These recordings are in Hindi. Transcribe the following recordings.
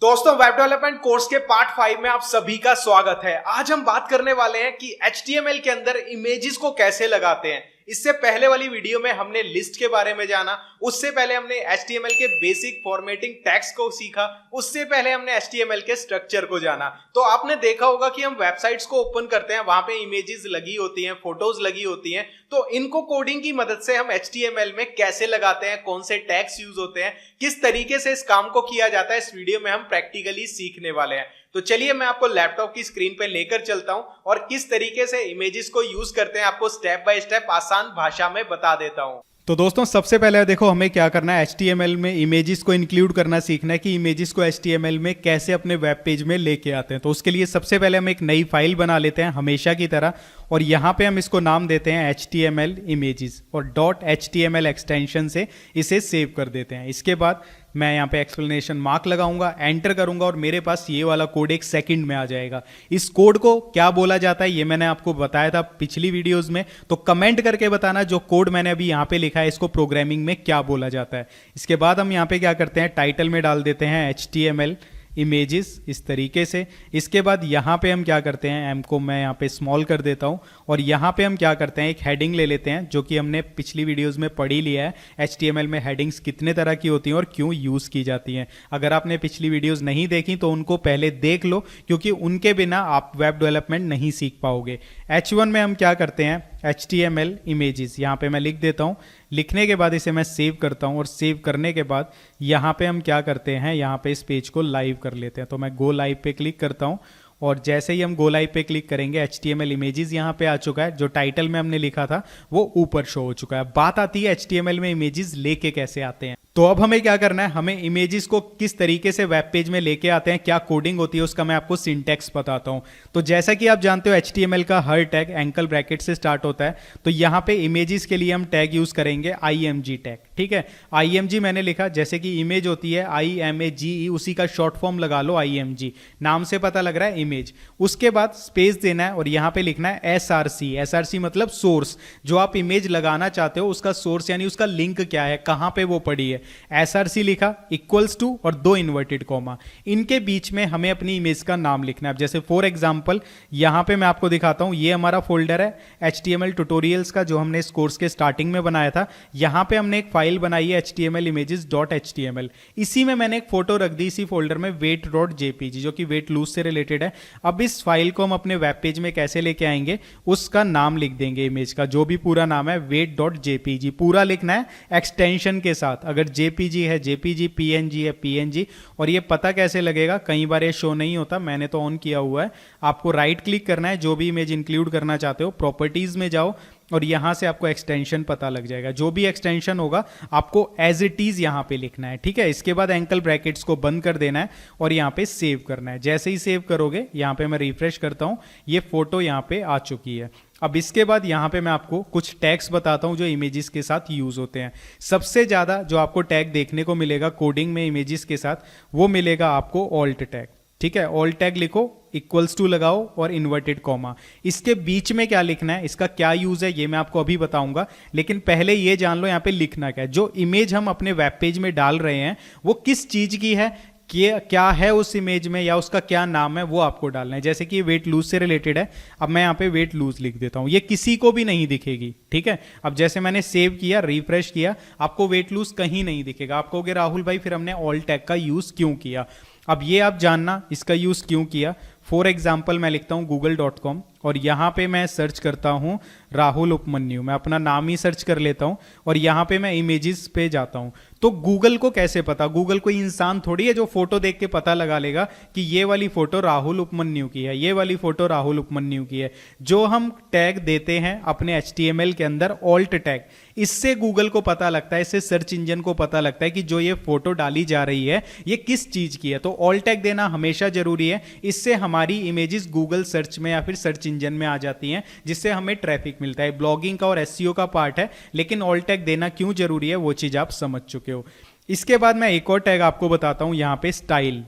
दोस्तों, वेब डेवलपमेंट कोर्स के पार्ट 5 में आप सभी का स्वागत है। आज हम बात करने वाले हैं कि HTML के अंदर इमेजेस को कैसे लगाते हैं। इससे पहले वाली वीडियो में हमने लिस्ट के बारे में जाना, उससे पहले हमने HTML के बेसिक फॉर्मेटिंग टैग्स को सीखा, उससे पहले हमने HTML के स्ट्रक्चर को जाना। तो आपने देखा होगा कि हम वेबसाइट्स को ओपन करते हैं, वहां पे इमेजेस लगी होती हैं, फोटोज लगी होती हैं। तो इनको कोडिंग की मदद से हम HTML में कैसे लगाते हैं, कौन से टैग्स यूज होते हैं, किस तरीके से इस काम को किया जाता है, इस वीडियो में हम प्रैक्टिकली सीखने वाले हैं। तो चलिए मैं आपको लैपटॉप की स्क्रीन पे लेकर चलता हूं और किस तरीके से इमेजेस को यूज करते हैं आपको स्टेप बाय स्टेप आसान भाषा में बता देता हूं। तो दोस्तों, सबसे पहले देखो हमें क्या करना है, HTML में इमेजेस को इंक्लूड करना सीखना है कि इमेजेस को HTML में कैसे अपने वेब पेज में लेके आते हैं। तो उसके लिए सबसे पहले हम एक नई फाइल बना लेते हैं हमेशा की तरह, और यहाँ पे हम इसको नाम देते हैं HTML images और .html एक्सटेंशन से इसे सेव कर देते हैं। इसके बाद मैं यहाँ पे एक्सप्लेनेशन मार्क लगाऊंगा, एंटर करूंगा और मेरे पास ये वाला कोड एक सेकंड में आ जाएगा। इस कोड को क्या बोला जाता है ये मैंने आपको बताया था पिछली वीडियोस में, तो कमेंट करके बताना जो कोड मैंने अभी यहाँ पे लिखा है इसको प्रोग्रामिंग में क्या बोला जाता है। इसके बाद हम यहाँ पे क्या करते हैं, टाइटल में डाल देते हैं HTML इमेजेस इस तरीके से। इसके बाद यहाँ पे हम क्या करते हैं, एम को मैं यहाँ पे स्मॉल कर देता हूँ और यहाँ पे हम क्या करते हैं, एक हेडिंग ले लेते हैं जो कि हमने पिछली वीडियोस में पढ़ी लिया है। HTML में हेडिंग्स कितने तरह की होती हैं और क्यों यूज़ की जाती हैं। अगर आपने पिछली वीडियोस नहीं देखी तो उनको पहले देख लो, क्योंकि उनके बिना आप वेब डेवलपमेंट नहीं सीख पाओगे। H1 में हम क्या करते हैं, HTML इमेजेस यहाँ पे मैं लिख देता हूँ। लिखने के बाद इसे मैं सेव करता हूँ और सेव करने के बाद यहाँ पे हम क्या करते हैं, यहाँ पे इस पेज को लाइव कर लेते हैं। तो मैं गो लाइव पे क्लिक करता हूँ और जैसे ही हम गो लाइव पे क्लिक करेंगे HTML इमेजेस यहाँ पे आ चुका है। जो टाइटल में हमने लिखा था वो ऊपर शो हो चुका है। बात आती है HTML में इमेजेस लेके कैसे आते हैं। तो अब हमें क्या करना है, हमें इमेजेस को किस तरीके से वेब पेज में लेके आते हैं, क्या कोडिंग होती है उसका मैं आपको सिंटैक्स बताता हूं। तो जैसा कि आप जानते हो HTML का हर टैग एंकल ब्रैकेट से स्टार्ट होता है। तो यहाँ पे इमेजेस के लिए हम टैग यूज करेंगे IMG टैग। ठीक है, IMG मैंने लिखा, जैसे कि इमेज होती है IMAGE, उसी का शॉर्ट फॉर्म लगा लो IMG, नाम से पता लग रहा है इमेज। उसके बाद स्पेस देना है और यहाँ पे लिखना है SRC मतलब सोर्स, जो आप इमेज लगाना चाहते हो उसका सोर्स यानी उसका लिंक क्या है, कहाँ पे वो पड़ी है। SRC लिखा इक्वल्स टू और 2 इन्वर्टेड कॉमा, इनके बीच में हमें अपनी इमेज का नाम लिखना है। जैसे फॉर एग्जांपल यहाँ पे मैं आपको दिखाता हूँ, ये हमारा फोल्डर है HTML ट्यूटोरियल्स का जो हमने इस कोर्स के स्टार्टिंग में बनाया था। यहाँ पे हमने एक फाइल बनाई है HTML images.html, इसी में मैंने एक फोटो रख दी इसी फोल्डर में weight.jpg, जो कि वेट लूज से रिलेटेड है। अब इस फाइल को हम अपने वेब पेज में कैसे लेके आएंगे, उसका नाम लिख देंगे इमेज का, जो भी पूरा नाम है weight.jpg पूरा लिखना है एक्सटेंशन के साथ। अगर JPG है JPG, PNG है PNG। और ये पता कैसे लगेगा, कई बार ये शो नहीं होता, मैंने तो ऑन किया हुआ है। आपको राइट क्लिक करना है, जो भी इमेज इंक्लूड करना चाहते हो प्रॉपर्टीज में जाओ और यहां से आपको एक्सटेंशन पता लग जाएगा। जो भी एक्सटेंशन होगा आपको एज इट इज यहां पे लिखना है। ठीक है, इसके बाद एंकल ब्रैकेट्स को बंद कर देना है और यहां पे सेव करना है। जैसे ही सेव करोगे, यहां पे मैं रिफ्रेश करता हूं, ये फोटो यहां पे आ चुकी है। अब इसके बाद यहाँ पे मैं आपको कुछ टैग्स बताता हूँ जो इमेजेस के साथ यूज होते हैं। सबसे ज़्यादा जो आपको टैग देखने को मिलेगा कोडिंग में इमेजेस के साथ, वो मिलेगा आपको ऑल्ट टैग। ठीक है, ऑल्ट टैग लिखो, इक्वल्स टू लगाओ और इन्वर्टेड कॉमा। इसके बीच में क्या लिखना है, इसका क्या यूज है ये मैं आपको अभी बताऊंगा, लेकिन पहले ये जान लो यहाँ पे लिखना क्या है। जो इमेज हम अपने वेब पेज में डाल रहे हैं वो किस चीज की है, क्या है उस इमेज में या उसका क्या नाम है, वो आपको डालना है। जैसे कि वेट लूज से रिलेटेड है, अब मैं यहाँ पे वेट लूज लिख देता हूँ, ये किसी को भी नहीं दिखेगी। ठीक है, अब जैसे मैंने सेव किया, रिफ्रेश किया, आपको वेट लूज कहीं नहीं दिखेगा। आप कहोगे राहुल भाई फिर हमने ऑल टैग का यूज क्यों किया। अब ये आप जानना इसका यूज क्यों किया। फॉर एग्जाम्पल मैं लिखता हूँ google.com और यहाँ पे मैं सर्च करता हूँ राहुल उपमन्यु, मैं अपना नाम ही सर्च कर लेता हूँ और यहाँ पे मैं इमेजेस पे जाता हूँ। तो गूगल को कैसे पता, गूगल कोई इंसान थोड़ी है जो फोटो देख के पता लगा लेगा कि ये वाली फोटो राहुल उपमन्यु की है, ये वाली फोटो राहुल उपमन्यु की है। जो हम टैग देते हैं अपने HTML के अंदर ऑल्ट टैग, इससे गूगल को पता लगता है, इससे सर्च इंजन को पता लगता है कि जो ये फोटो डाली जा रही है ये किस चीज की है। तो ऑल्ट टैग देना हमेशा जरूरी है, इससे हमारी इमेजेस गूगल सर्च में या फिर सर्च इंजन में आ जाती हैं, जिससे हमें ट्रैफिक मिलता है। ब्लॉगिंग का और SEO का पार्ट है, लेकिन ऑल्ट टैग देना क्यों जरूरी है वो चीज आप समझ चुके हो। इसके बाद मैं एक और टैग आपको बताता हूं, यहां पे स्टाइल।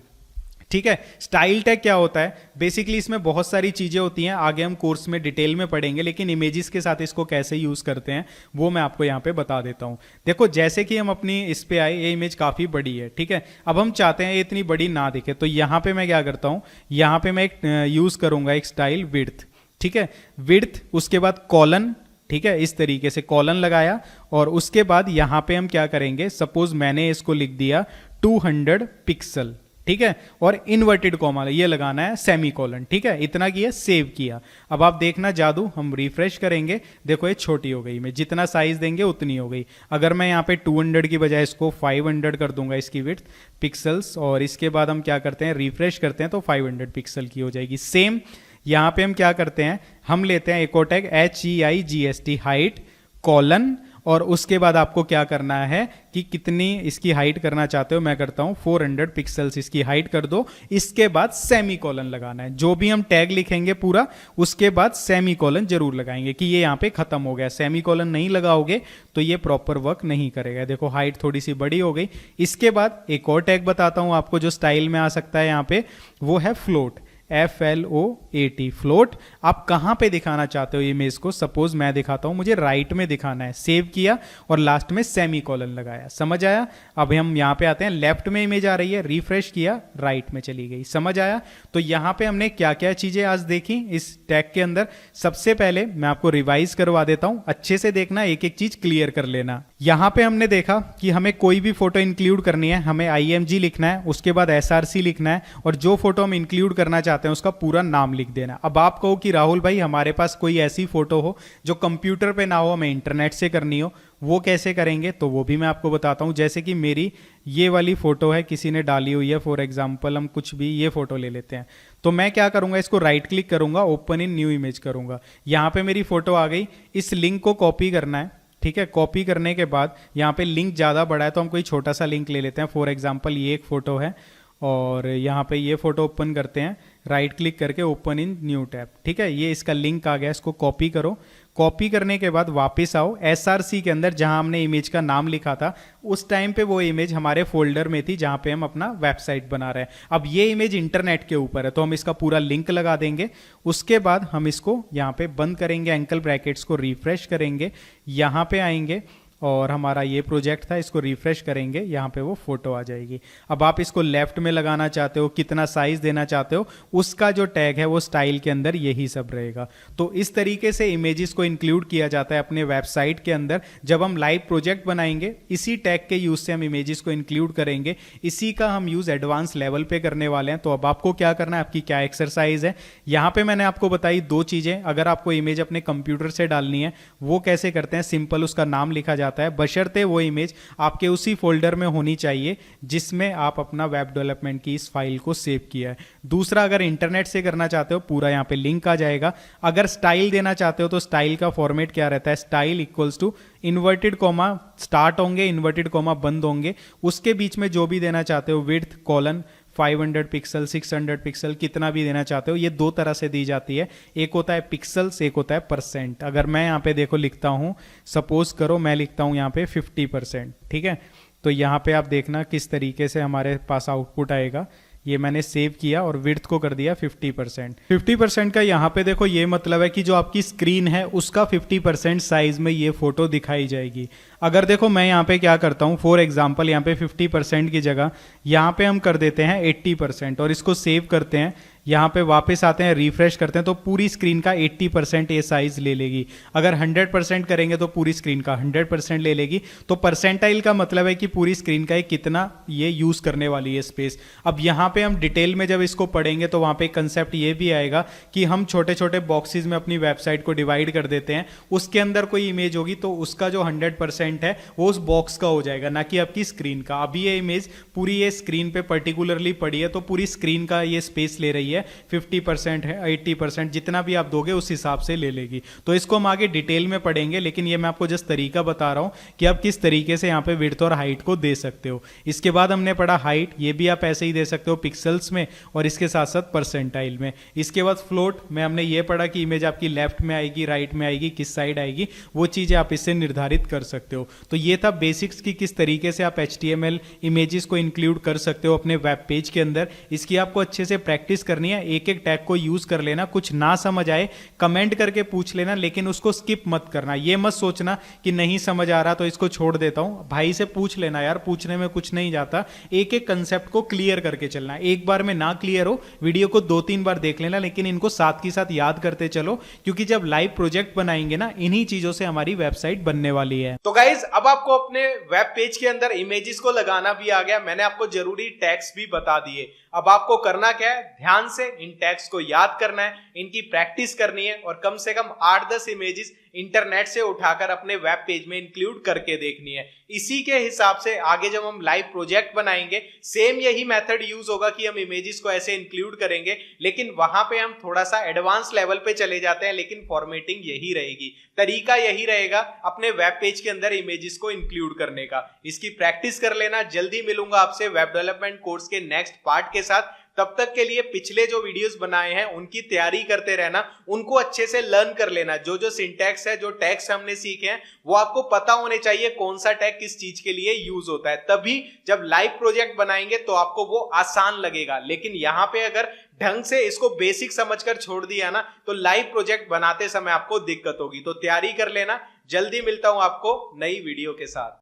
ठीक है। स्टाइल टैग क्या होता है? बेसिकली इसमें बहुत सारी चीज़ें होती हैं, आगे हम कोर्स में डिटेल में पढ़ेंगे, लेकिन इमेजेस के साथ इसको कैसे यूज़ करते हैं वो मैं आपको यहाँ पे बता देता हूँ। देखो जैसे कि हम अपनी इस पे आए, ये इमेज काफ़ी बड़ी है, ठीक है। अब हम चाहते हैं ये इतनी बड़ी ना दिखे, तो यहाँ पे मैं क्या करता हूँ, यहाँ पे मैं एक यूज़ करूँगा एक स्टाइल विड्थ, ठीक है। विड्थ, उसके बाद कॉलन, ठीक है, इस तरीके से कॉलन लगाया, और उसके बाद यहाँ पे हम क्या करेंगे, सपोज मैंने इसको लिख दिया 200 पिक्सल, ठीक है, और इन्वर्टेड कॉमा ये लगाना है, सेमी कॉलन, ठीक है। इतना किया, सेव किया। अब आप देखना जादू, हम रिफ्रेश करेंगे, देखो ये छोटी हो गई, मैं जितना साइज देंगे उतनी हो गई। अगर मैं यहाँ पे 200 की बजाय इसको 500 कर दूंगा इसकी विड्थ पिक्सल्स, और इसके बाद हम क्या करते हैं, रिफ्रेश करते हैं, तो 500 पिक्सल की हो जाएगी। सेम यहाँ पे हम क्या करते हैं, हम लेते हैं एक और टैग HEIGST हाइट कॉलन, और उसके बाद आपको क्या करना है कि कितनी इसकी हाइट करना चाहते हो, मैं करता हूं 400 पिक्सल्स इसकी हाइट कर दो। इसके बाद सेमी कॉलन लगाना है, जो भी हम टैग लिखेंगे पूरा उसके बाद सेमी कॉलन जरूर लगाएंगे कि ये यहाँ पे खत्म हो गया। सेमी कॉलन नहीं लगाओगे तो ये प्रॉपर वर्क नहीं करेगा। देखो हाइट थोड़ी सी बड़ी हो गई। इसके बाद एक और टैग बताता हूं आपको जो स्टाइल में आ सकता है यहाँ पे, वो है फ्लोट, FLOAT, फ्लोट। आप कहाँ पे दिखाना चाहते हो इमेज को, सपोज मैं दिखाता हूँ, मुझे राइट में दिखाना है, सेव किया और लास्ट में सेमी कॉलन लगाया, समझ आया। अब हम यहाँ पे आते हैं, लेफ्ट में इमेज आ रही है, रिफ्रेश किया, राइट में चली गई, समझ आया। तो यहाँ पे हमने क्या क्या चीजें आज देखी इस टैग के अंदर। सबसे पहले मैं आपको रिवाइज करवा देता हूँ, अच्छे से देखना, एक एक चीज क्लियर कर लेना। यहाँ पे हमने देखा कि हमें कोई भी फोटो इंक्लूड करनी है, हमें IMG लिखना है, उसके बाद SRC लिखना है, और जो फोटो हम इंक्लूड करना चाहते हैं उसका पूरा नाम लिख देना। अब आप कहो कि राहुल भाई हमारे पास कोई ऐसी फोटो हो जो कंप्यूटर पे ना हो, हमें इंटरनेट से करनी हो, वो कैसे करेंगे, तो वो भी मैं आपको बताता हूं। जैसे कि मेरी ये वाली फोटो है, किसी ने डाली हुई है, फॉर एग्जांपल हम कुछ भी ये फोटो ले लेते हैं, तो मैं क्या करूंगा, इसको राइट क्लिक करूंगा, ओपन इन न्यू इमेज करूंगा, यहां पे मेरी फोटो आ गई। इस लिंक को कॉपी करना है, ठीक है। कॉपी करने के बाद यहाँ पे लिंक ज़्यादा बड़ा है तो हम कोई छोटा सा लिंक ले लेते हैं, फॉर एग्जांपल ये एक फोटो है, और यहाँ पे ये फोटो ओपन करते हैं, राइट क्लिक करके ओपन इन न्यू टैब, ठीक है। ये इसका लिंक आ गया, इसको कॉपी करो। कॉपी करने के बाद वापस आओ SRC के अंदर, जहां हमने इमेज का नाम लिखा था, उस टाइम पे वो इमेज हमारे फोल्डर में थी जहां पे हम अपना वेबसाइट बना रहे हैं। अब ये इमेज इंटरनेट के ऊपर है तो हम इसका पूरा लिंक लगा देंगे। उसके बाद हम इसको यहाँ पे बंद करेंगे, एंकल ब्रैकेट्स को रिफ्रेश करेंगे, यहाँ पे आएंगे, और हमारा ये प्रोजेक्ट था, इसको रिफ्रेश करेंगे, यहाँ पे वो फोटो आ जाएगी। अब आप इसको लेफ्ट में लगाना चाहते हो, कितना साइज देना चाहते हो, उसका जो टैग है वो स्टाइल के अंदर यही सब रहेगा। तो इस तरीके से इमेजेस को इंक्लूड किया जाता है अपने वेबसाइट के अंदर। जब हम लाइव प्रोजेक्ट बनाएंगे, इसी टैग के यूज से हम इमेजेस को इंक्लूड करेंगे, इसी का हम यूज एडवांस लेवल पे करने वाले हैं। तो अब आपको क्या करना है, आपकी क्या एक्सरसाइज है, यहाँ पे मैंने आपको बताई दो चीजें। अगर आपको इमेज अपने कंप्यूटर से डालनी है, वो कैसे करते हैं, सिंपल उसका नाम लिखा जाता है, बशर्ते वो इमेज आपके उसी फोल्डर में होनी चाहिए जिसमें आप अपना वेब डेवलपमेंट की इस फाइल को सेव किया है। दूसरा, अगर इंटरनेट से करना चाहते हो, पूरा यहाँ पे लिंक आ जाएगा। अगर स्टाइल देना चाहते हो तो स्टाइल का फॉर्मेट क्या रहता है, style equals to inverted comma start होंगे, इन्वर्टेड कॉमा बंद होंगे, उसके बीच में जो भी देना चाहते हो, विड्थ कॉलन 500 पिक्सल 600 पिक्सल, कितना भी देना चाहते हो, ये दो तरह से दी जाती है। एक होता है पिक्सल्स, एक होता है परसेंट। अगर मैं यहाँ पे देखो लिखता हूँ, सपोज करो मैं लिखता हूँ यहाँ पे 50%, ठीक है, तो यहाँ पे आप देखना किस तरीके से हमारे पास आउटपुट आएगा। ये मैंने सेव किया और विड्थ को कर दिया 50%। 50% का यहाँ पे देखो ये मतलब है कि जो आपकी स्क्रीन है उसका 50% साइज में ये फोटो दिखाई जाएगी। अगर देखो मैं यहाँ पे क्या करता हूँ, फॉर एग्जांपल यहाँ पे 50% की जगह यहाँ पे हम कर देते हैं 80% और इसको सेव करते हैं। यहाँ पे वापस आते हैं, रिफ्रेश करते हैं, तो पूरी स्क्रीन का 80% ये साइज ले लेगी। अगर 100% करेंगे तो पूरी स्क्रीन का 100% ले लेगी। तो परसेंटाइल का मतलब है कि पूरी स्क्रीन का कितना ये यूज करने वाली है स्पेस। अब यहाँ पे हम डिटेल में जब इसको पढ़ेंगे तो वहाँ पे कंसेप्ट ये भी आएगा कि हम छोटे छोटे बॉक्सेस में अपनी वेबसाइट को डिवाइड कर देते हैं। उसके अंदर कोई इमेज होगी तो उसका जो 100% है वो उस बॉक्स का हो जाएगा, ना कि आपकी स्क्रीन का। अभी ये इमेज पूरी ये स्क्रीन पे पर्टिकुलरली पड़ी है तो पूरी स्क्रीन का ये स्पेस ले रही है है, 50% है, 80% जितना भी आप दोगे उस हिसाब से ले लेगी। तो इसको हम आगे डिटेल में पढ़ेंगे, लेकिन ये मैं आपको जस्ट तरीका बता रहा हूँ कि आप किस तरीके से यहाँ पे विड्थ और हाइट को दे सकते हो। इसके बाद हमने पढ़ा हाइट, ये भी आप ऐसे ही दे सकते हो पिक्सल्स में और इसके साथ साथ परसेंटाइल में। इसके बाद फ्लोट में हमने ये पढ़ा कि इमेज आपकी लेफ्ट में आएगी, राइट में आएगी, किस साइड आएगी, वो चीज़ें आप इससे निर्धारित कर सकते हो। तो ये था बेसिक्स की किस तरीके से आप HTML इमेजेस को इंक्लूड कर सकते हो अपने वेब पेज के अंदर। इसकी आपको अच्छे से प्रैक्टिस करनी है, एक एक टैग को यूज कर लेना। कुछ ना समझ आए कमेंट करके पूछ लेना, लेकिन उसको स्किप मत करना। ये मत सोचना कि नहीं समझ आ रहा तो इसको छोड़ देता हूं। भाई से पूछ लेना यार, पूछने में कुछ नहीं जाता। एक एक कंसेप्ट को क्लियर करके चलना। एक बार में ना क्लियर हो, वीडियो को 2-3 बार देख लेना, लेकिन इनको साथ ही साथ याद करते चलो, क्योंकि जब लाइव प्रोजेक्ट बनाएंगे ना, इन्हीं चीजों से हमारी वेबसाइट बनने वाली है। तो गाइज अब आपको अपने वेब पेज के अंदर इमेजेस को लगाना भी आ गया। मैंने आपको जरूरी टैग्स भी बता दिए। अब आपको करना क्या है, ध्यान से इन टैग्स को याद करना है, इनकी प्रैक्टिस करनी है और कम से कम 8-10 इमेजेस इंटरनेट से उठाकर अपने वेब पेज में इंक्लूड करके देखनी है। इसी के हिसाब से आगे जब हम लाइव प्रोजेक्ट बनाएंगे, सेम यही मेथड यूज होगा कि हम इमेजेस को ऐसे इंक्लूड करेंगे, लेकिन वहां पे हम थोड़ा सा एडवांस लेवल पे चले जाते हैं, लेकिन फॉर्मेटिंग यही रहेगी, तरीका यही रहेगा अपने वेब पेज के अंदर इमेजेस को इंक्लूड करने का। इसकी प्रैक्टिस कर लेना। जल्दी मिलूंगा आपसे वेब डेवलपमेंट कोर्स के नेक्स्ट पार्ट के साथ। तब तक के लिए पिछले जो वीडियोस बनाए हैं उनकी तैयारी करते रहना, उनको अच्छे से लर्न कर लेना। जो जो सिंटैक्स है, जो टैग्स हमने सीखे हैं, वो आपको पता होने चाहिए कौन सा टैग किस चीज के लिए यूज होता है। तभी जब लाइव प्रोजेक्ट बनाएंगे तो आपको वो आसान लगेगा। लेकिन यहाँ पे अगर ढंग से इसको बेसिक समझकर छोड़ दिया ना, तो लाइव प्रोजेक्ट बनाते समय आपको दिक्कत होगी। तो तैयारी कर लेना। जल्दी मिलता हूं आपको नई वीडियो के साथ।